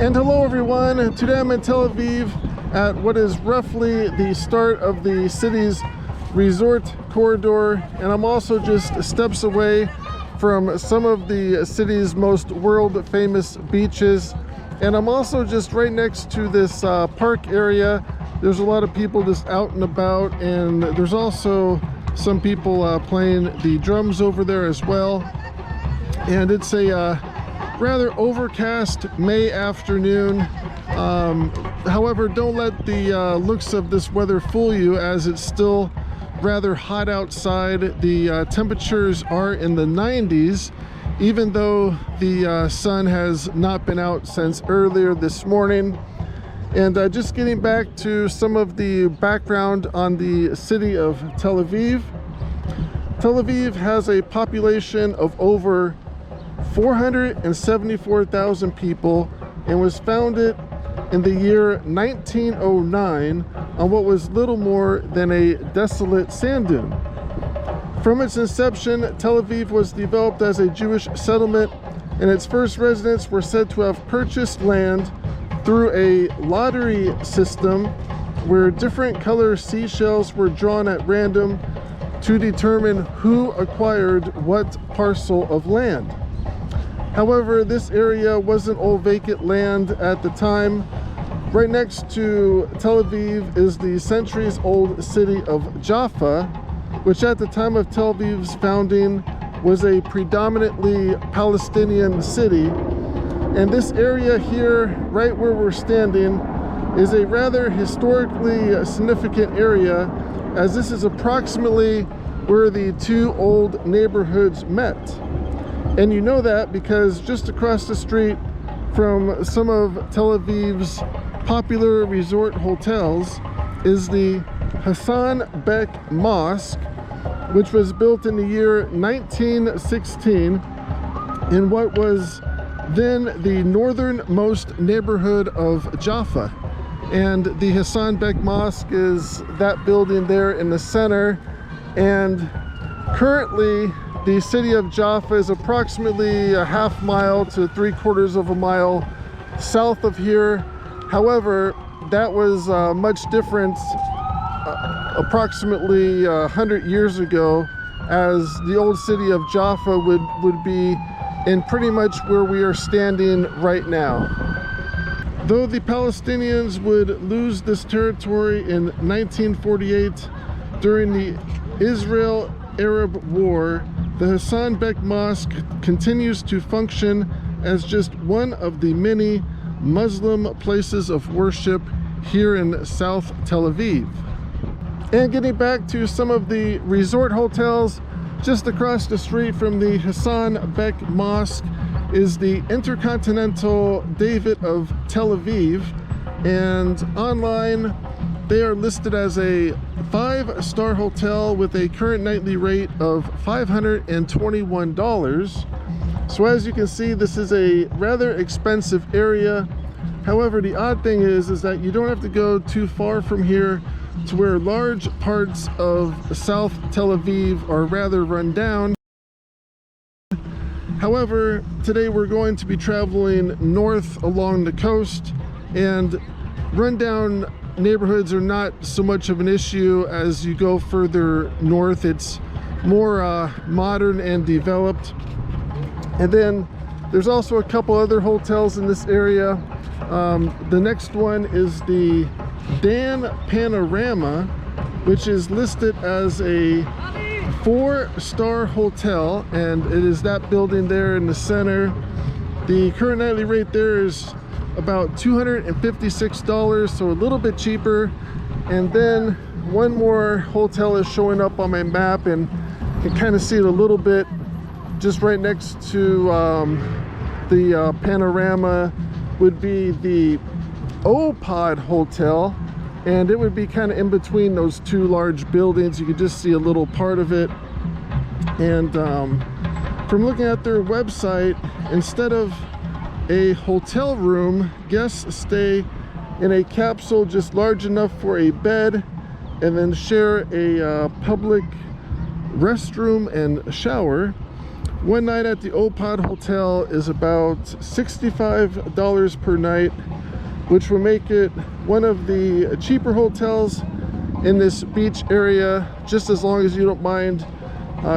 And hello everyone, today I'm in Tel Aviv at what is roughly the start of the city's resort corridor, and I'm also just steps away from some of the city's most world famous beaches, and I'm also just right next to this park area. There's a lot of people just out and about, and there's also some people playing the drums over there as well. And it's a rather overcast May afternoon. However, don't let the looks of this weather fool you, as it's still rather hot outside. The temperatures are in the 90s, even though the sun has not been out since earlier this morning. And just getting back to some of the background on the city of Tel Aviv. Tel Aviv has a population of over 474,000 people and was founded in the year 1909 on what was little more than a desolate sand dune. From its inception, Tel Aviv was developed as a Jewish settlement, and its first residents were said to have purchased land through a lottery system where different color seashells were drawn at random to determine who acquired what parcel of land. However, this area wasn't all vacant land at the time. Right next to Tel Aviv is the centuries-old city of Jafa, which at the time of Tel Aviv's founding was a predominantly Palestinian city. And this area here, right where we're standing, is a rather historically significant area, as this is approximately where the two old neighborhoods met. And you know that because just across the street from some of Tel Aviv's popular resort hotels is the Hassan Bek Mosque, which was built in the year 1916 in what was then the northernmost neighborhood of Jafa. And the Hassan Bek Mosque is that building there in the center. And currently the city of Jafa is approximately a half mile to 3/4 of a mile south of here. However, that was much different approximately 100 years ago, as the old city of Jafa would be in pretty much where we are standing right now. Though the Palestinians would lose this territory in 1948 during the Israel-Arab War, the Hassan Bek Mosque continues to function as just one of the many Muslim places of worship here in South Tel Aviv. And getting back to some of the resort hotels, just across the street from the Hassan Bek Mosque is the Intercontinental David of Tel Aviv, and online they are listed as a 5-star hotel with a current nightly rate of $521. So as you can see, this is a rather expensive area. However, the odd thing is that you don't have to go too far from here to where large parts of South Tel Aviv are rather run down. However, today we're going to be traveling north along the coast, and rundown neighborhoods are not so much of an issue as you go further north. It's more modern and developed. And then there's also a couple other hotels in this area. The next one is the Dan Panorama, which is listed as a 4-star hotel, and it is that building there in the center. The current nightly rate there is about $256, so a little bit cheaper. And then one more hotel is showing up on my map, and you can kind of see it a little bit just right next to the Panorama would be the O-Pod Hotel, and it would be kind of in between those two large buildings. You could just see a little part of it. And from looking at their website, instead of a hotel room, guests stay in a capsule just large enough for a bed, and then share a public restroom and shower. One night at the Opad Hotel is about $65 per night, which will make it one of the cheaper hotels in this beach area, just as long as you don't mind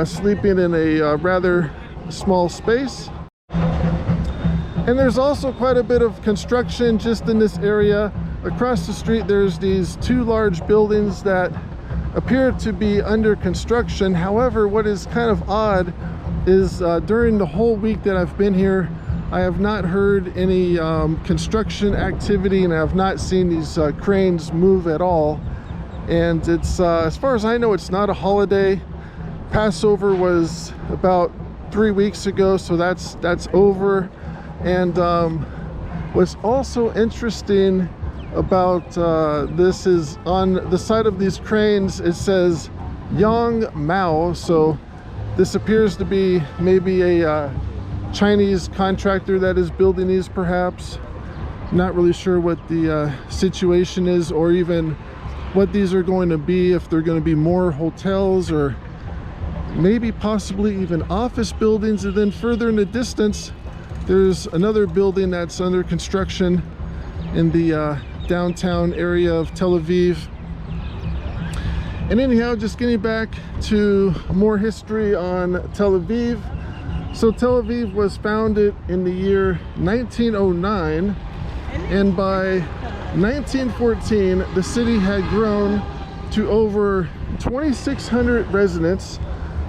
sleeping in a rather small space. And there's also quite a bit of construction just in this area. Across the street there's these two large buildings that appear to be under construction. However, what is kind of odd is during the whole week that I've been here, I have not heard any construction activity, and I have not seen these cranes move at all. And it's as far as I know, it's not a holiday. Passover was about 3 weeks ago, so that's over. And what's also interesting about this is on the side of these cranes it says Yang Mao, so this appears to be maybe a Chinese contractor that is building these, perhaps. Not really sure what the situation is, or even what these are going to be, if they're going to be more hotels or maybe possibly even office buildings. And then further in the distance there's another building that's under construction in the downtown area of Tel Aviv. And anyhow, just getting back to more history on Tel Aviv. So Tel Aviv was founded in the year 1909, and by 1914 the city had grown to over 2,600 residents,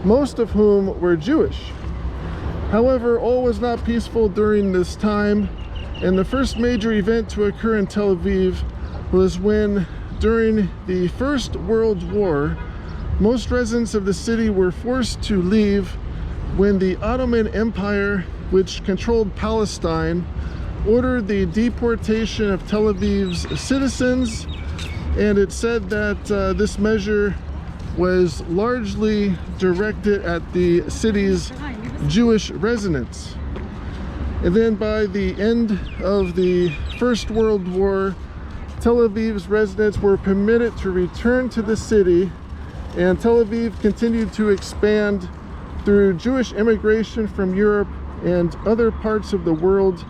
most of whom were Jewish. However, all was not peaceful during this time, and the first major event to occur in Tel Aviv was when, during the First World War, most residents of the city were forced to leave when the Ottoman Empire, which controlled Palestine, ordered the deportation of Tel Aviv's citizens. And it said that this measure was largely directed at the city's Jewish residents. And then by the end of the First World War, Tel Aviv's residents were permitted to return to the city, and Tel Aviv continued to expand through Jewish immigration from Europe and other parts of the world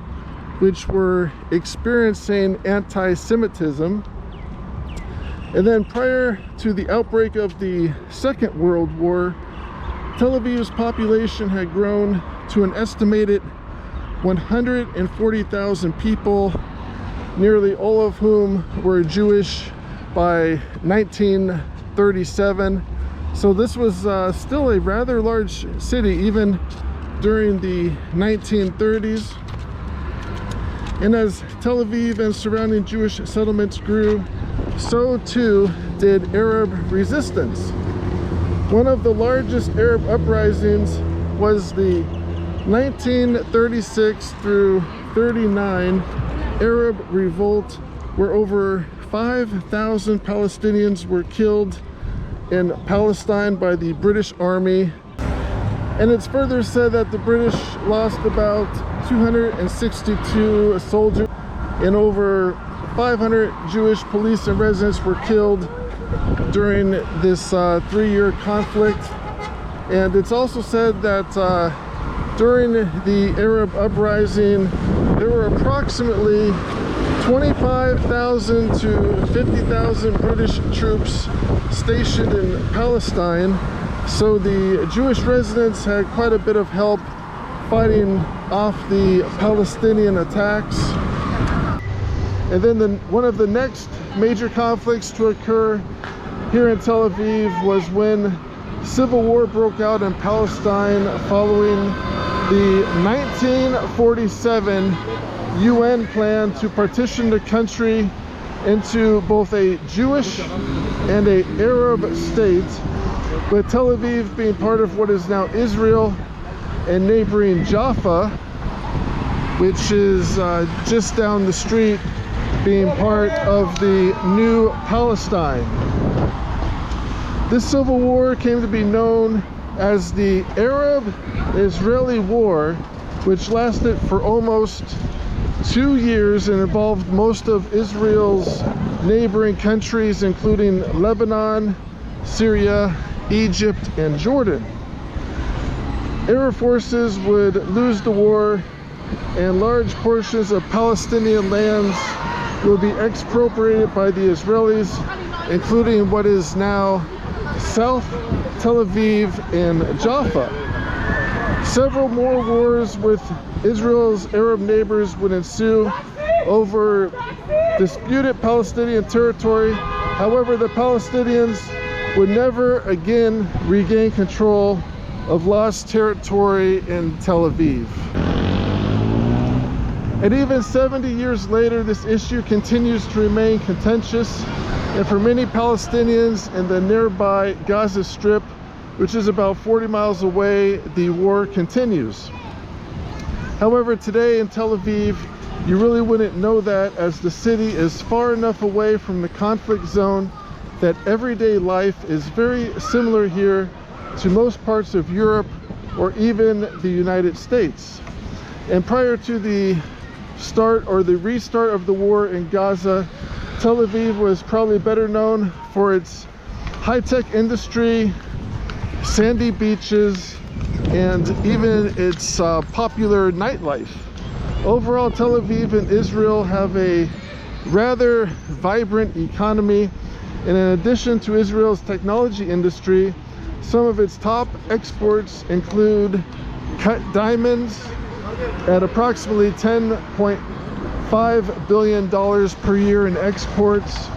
which were experiencing anti-Semitism. And then prior to the outbreak of the Second World War, Tel Aviv's population had grown to an estimated 140,000 people, nearly all of whom were Jewish by 1937. So this was still a rather large city even during the 1930s. And as Tel Aviv and surrounding Jewish settlements grew, so too did Arab resistance. One of the largest Arab uprisings was the 1936 through 39 Arab revolt, where over 5,000 Palestinians were killed in Palestine by the British Army. And it's further said that the British lost about 262 soldiers, and over 500 Jewish police and residents were killed during this 3-year conflict. And it's also said that during the Arab uprising, there were approximately 25,000 to 50,000 British troops stationed in Palestine. So the Jewish residents had quite a bit of help fighting off the Palestinian attacks. And then one of the next major conflicts to occur here in Tel Aviv was when civil war broke out in Palestine following the 1947 UN plan to partition the country into both a Jewish and an Arab state, with Tel Aviv being part of what is now Israel and neighboring Jafa, which is just down the street, being part of the new Palestine. This civil war came to be known as the Arab-Israeli War, which lasted for almost 2 years and involved most of Israel's neighboring countries, including Lebanon, Syria, Egypt, and Jordan. Arab forces would lose the war, and large portions of Palestinian lands will be expropriated by the Israelis, including what is now South Tel Aviv and Jaffa. Several more wars with Israel's Arab neighbors would ensue over disputed Palestinian territory. However, the Palestinians would never again regain control of lost territory in Tel Aviv. And even 70 years later, this issue continues to remain contentious, and for many Palestinians in the nearby Gaza Strip, which is about 40 miles away, the war continues. However, today in Tel Aviv, you really wouldn't know that, as the city is far enough away from the conflict zone that everyday life is very similar here to most parts of Europe or even the United States. And prior to the start or the restart of the war in Gaza, Tel Aviv was probably better known for its high-tech industry, sandy beaches, and even its popular nightlife. Overall, Tel Aviv and Israel have a rather vibrant economy, and in addition to Israel's technology industry, some of its top exports include cut diamonds at approximately $10.5 billion per year in exports,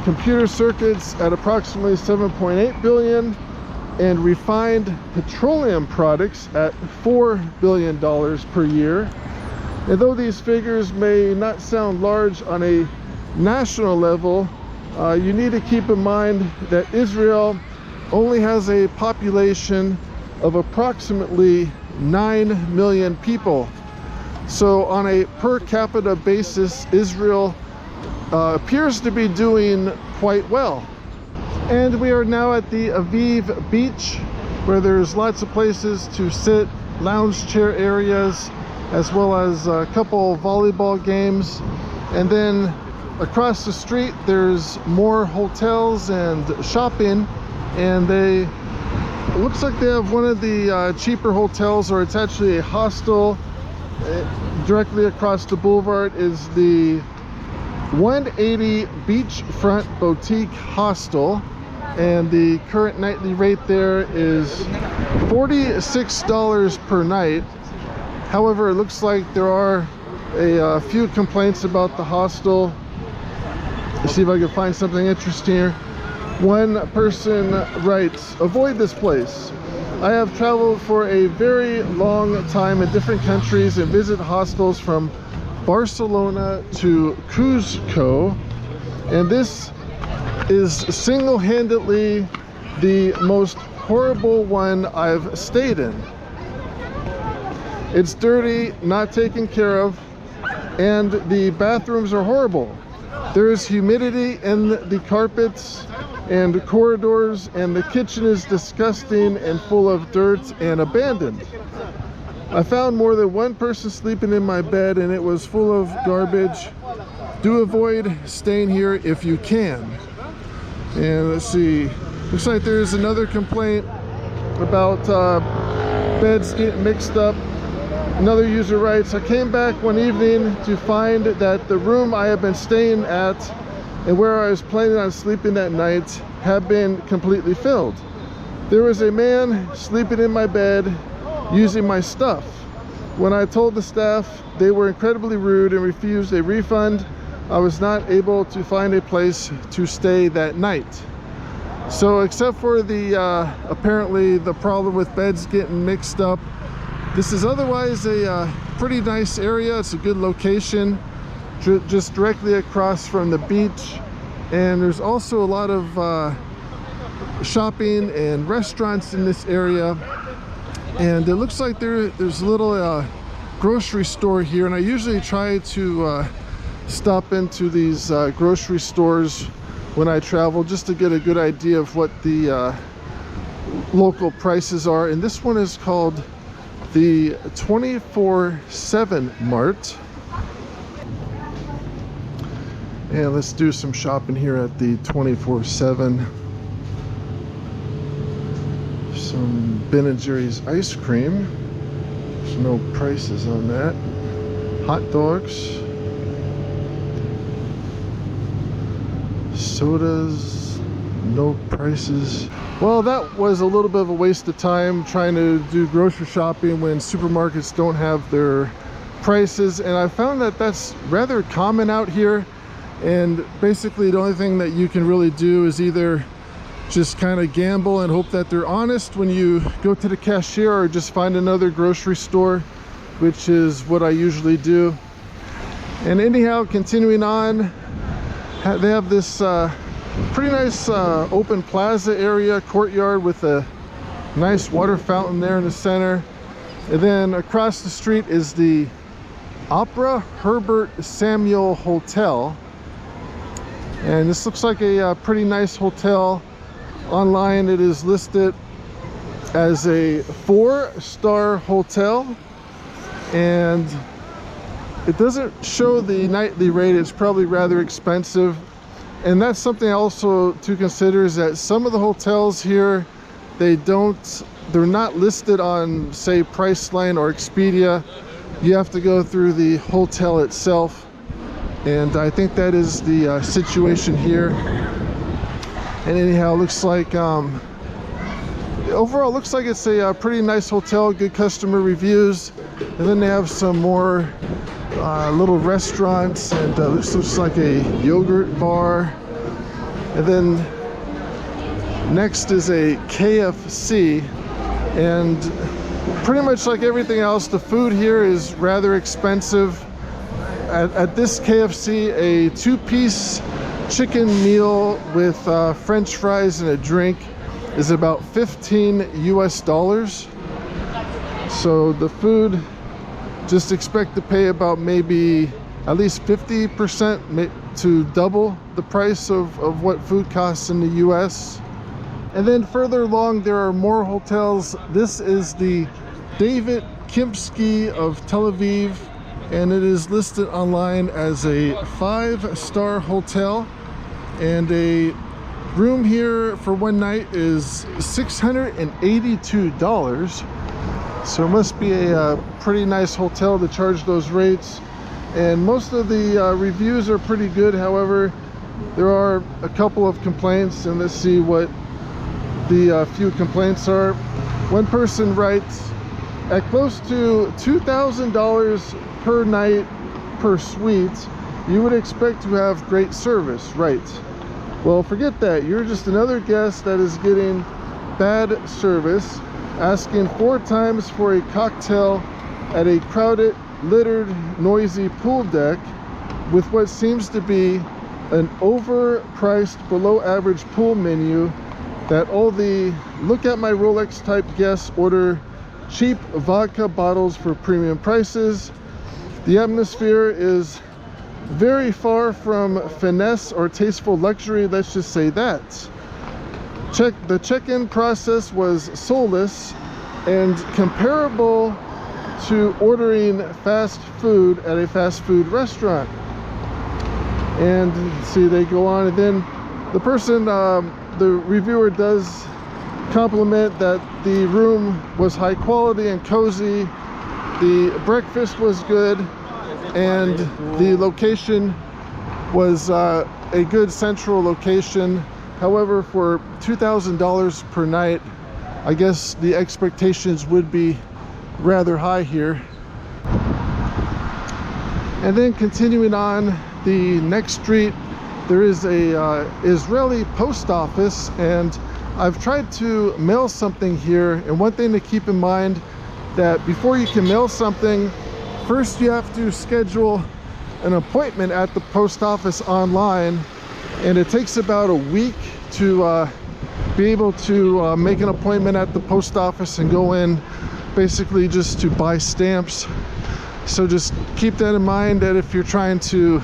computer circuits at approximately $7.8 billion, and refined petroleum products at $4 billion per year. And though these figures may not sound large on a national level, you need to keep in mind that Israel only has a population of approximately 9 million people. So on a per capita basis, Israel appears to be doing quite well. And we are now at the Aviv beach, where there's lots of places to sit, lounge chair areas, as well as a couple volleyball games. And then across the street there's more hotels and shopping, and it looks like they have one of the cheaper hotels, or it's actually a hostel. Directly across the boulevard is the 180 Beachfront Boutique Hostel, and the current nightly rate there is $46 per night. However, it looks like there are a few complaints about the hostel. Let's see if I can find something interesting here. One person writes, "Avoid this place. I have traveled for a very long time in different countries and visit hostels from Barcelona to Cuzco, and this is single-handedly the most horrible one I've stayed in. It's dirty, not taken care of, and the bathrooms are horrible. There is humidity in the carpets and the corridors, and the kitchen is disgusting and full of dirt and abandoned. I found more than one person sleeping in my bed, and it was full of garbage. Do avoid staying here if you can." And let's see, looks like there's another complaint about beds getting mixed up. Another user writes, "I came back one evening to find that the room I have been staying at and where I was planning on sleeping that night had been completely filled. There was a man sleeping in my bed using my stuff. When I told the staff, they were incredibly rude and refused a refund. I was not able to find a place to stay that night." So except for the apparently the problem with beds getting mixed up, this is otherwise a pretty nice area. It's a good location, just directly across from the beach, and there's also a lot of shopping and restaurants in this area. And it looks like there's a little grocery store here, and I usually try to stop into these grocery stores when I travel, just to get a good idea of what the local prices are. And this one is called the 24/7 Mart. And let's do some shopping here at the 24/7. Some Ben & Jerry's ice cream. There's no prices on that. Hot dogs. Sodas. No prices. Well, that was a little bit of a waste of time trying to do grocery shopping when supermarkets don't have their prices, and I found that that's rather common out here. And basically the only thing that you can really do is either just kind of gamble and hope that they're honest when you go to the cashier, or just find another grocery store, which is what I usually do. And anyhow, continuing on, they have this pretty nice open plaza area, courtyard with a nice water fountain there in the center. And then across the street is the Opera Herbert Samuel Hotel. And this looks like a pretty nice hotel. Online it is listed as a 4-star hotel, and it doesn't show the nightly rate. It's probably rather expensive. And that's something also to consider, is that some of the hotels here, they're not listed on, say, Priceline or Expedia. You have to go through the hotel itself, and I think that is the situation here. And anyhow, it looks like overall looks like it's a pretty nice hotel, good customer reviews. And then they have some more little restaurants, and this looks like a yogurt bar. And then next is a KFC, and pretty much like everything else, the food here is rather expensive. At this KFC, a 2-piece chicken meal with French fries and a drink is about $15 US. So the food, just expect to pay about maybe at least 50% to double the price of what food costs in the US. And then further along, there are more hotels. This is the David Kimsky of Tel Aviv, and it is listed online as a 5-star hotel. And a room here for one night is $682. So it must be a pretty nice hotel to charge those rates. And most of the reviews are pretty good. However, there are a couple of complaints, and let's see what the few complaints are. One person writes, at close to $2,000 per night per suite, you would expect to have great service, right? Well, forget that. You're just another guest that is getting bad service, asking 4 times for a cocktail at a crowded, littered, noisy pool deck with what seems to be an overpriced, below average pool menu, that all the look at my Rolex type guests order cheap vodka bottles for premium prices. The atmosphere is very far from finesse or tasteful luxury, let's just say that. The check-in process was soulless and comparable to ordering fast food at a fast food restaurant. And see, they go on, and then the person, the reviewer does compliment that the room was high quality and cozy, the breakfast was good, and the location was a good central location. However, for $2,000 per night, I guess the expectations would be rather high here. And then continuing on the next street, there is a Israeli post office, and I've tried to mail something here. And one thing to keep in mind, that before you can mail something, first you have to schedule an appointment at the post office online, and it takes about a week to be able to make an appointment at the post office and go in basically just to buy stamps. So just keep that in mind, that if you're trying to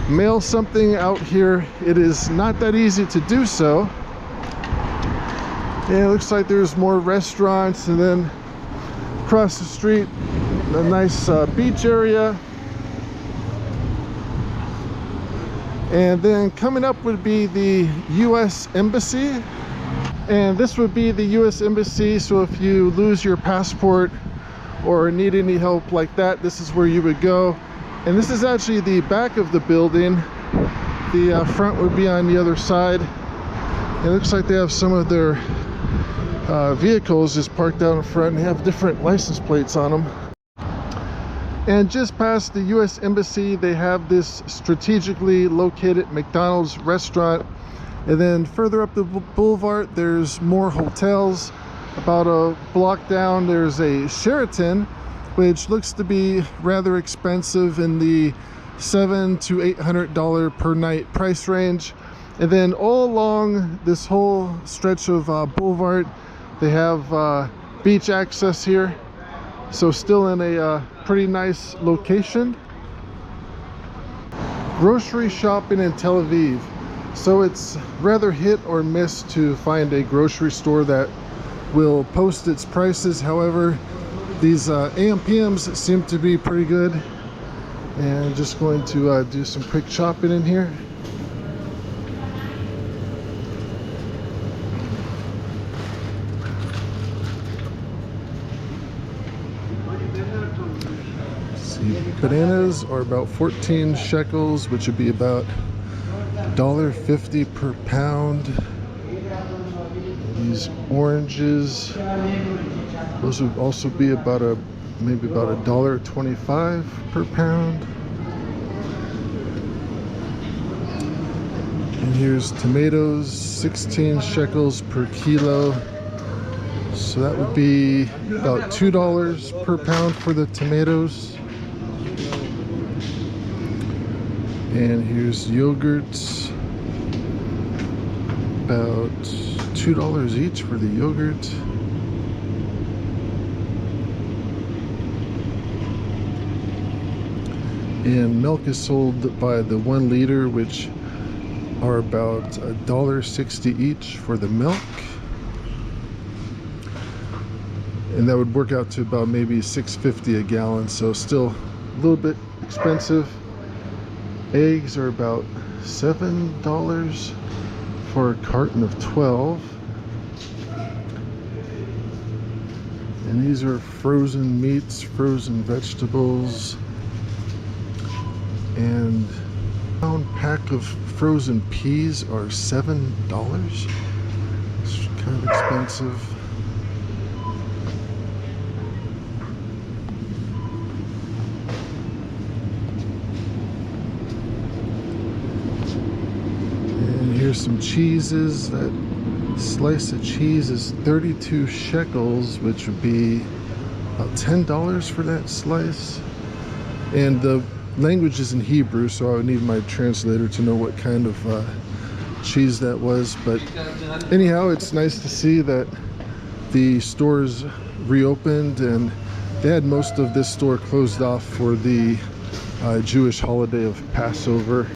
mail something out here, it is not that easy to do so. And it looks like there's more restaurants, and then across the street, a nice beach area. And then coming up would be the US Embassy. And this would be the US Embassy, so if you lose your passport or need any help like that, this is where you would go. And this is actually the back of the building. The front would be on the other side. It looks like they have some of their vehicles just parked out in front and have different license plates on them. And just past the US Embassy, they have this strategically located McDonald's restaurant. And then further up the boulevard, there's more hotels. About a block down, there's a Sheraton, which looks to be rather expensive in the $700 to $800 per night price range. And then all along this whole stretch of boulevard, they have beach access here. So still in a pretty nice location. Grocery shopping in Tel Aviv. So it's rather hit or miss to find a grocery store that will post its prices. However, these AMPMs seem to be pretty good. And just going to do some quick shopping in here. Bananas are about 14 shekels, which would be about $1.50 per pound. These oranges, those would also be about maybe about $1.25 per pound. And here's tomatoes, 16 shekels per kilo. So that would be about $2 per pound for the tomatoes. And here's yogurts, about $2 each for the yogurt. And milk is sold by the 1 liter, which are about $1.60 each for the milk. And that would work out to about maybe $6.50 a gallon, so still a little bit expensive. Eggs are about $7 for a carton of 12. And these are frozen meats, frozen vegetables, and a pound pack of frozen peas are $7. It's kind of expensive. Here's some cheeses. That slice of cheese is 32 shekels, which would be about $10 for that slice. And the language is in Hebrew, so I would need my translator to know what kind of cheese that was. But anyhow, it's nice to see that the stores reopened, and they had most of this store closed off for the Jewish holiday of Passover.